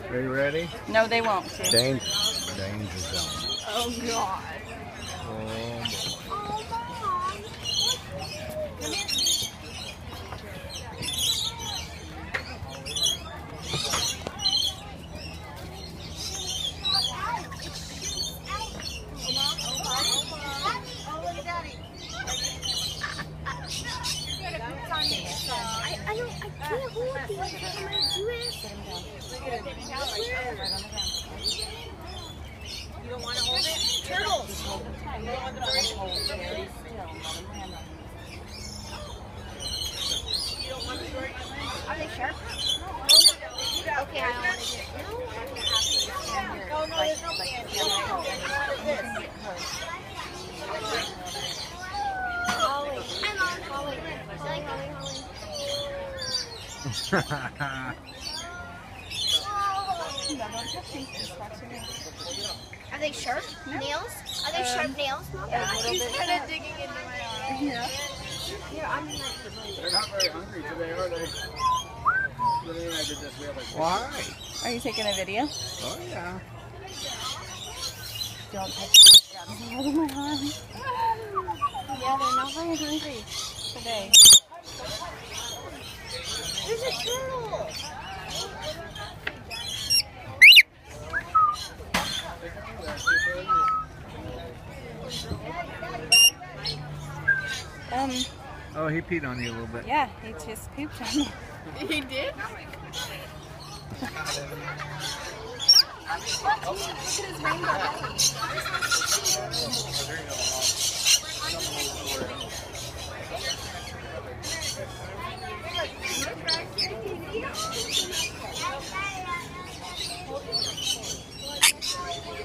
Are you ready? No, they won't. Danger zone. Oh, God. Oh, I can't hold these. I'm gonna do it. You don't want to hold it? Turtles. You don't want the bird to hold very still. Let them land on you don't want the bird to land? Are they sharp? Okay, I don't want to do it. No, there's no plan. What is this? Holly. I'm on Holly. Holly. Are they sharp nails? Are they sharp nails, Mom? He's kind of digging into my arm. Yeah. Yeah, I'm like. they're not very hungry today, are they? Lily and I did this. We have like. Why? Are you taking a video? Oh yeah. Don't touch the grabs hold my arm. Yeah, they're not very hungry today. There's a turtle. Oh, he peed on you a little bit. Yeah, he just pooped on me. He did? Look at his rainbow.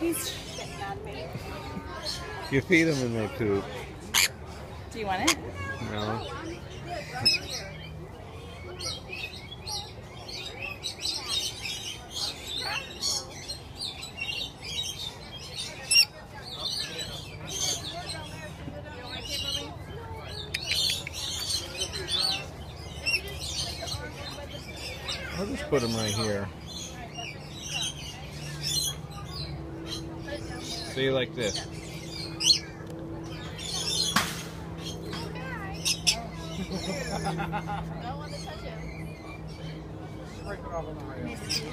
He's shitting on me. You feed them and they poop. Do you want it? No. I'll just put them right here. See, like this. I don't want to touch it. Break it off on the way. Misty.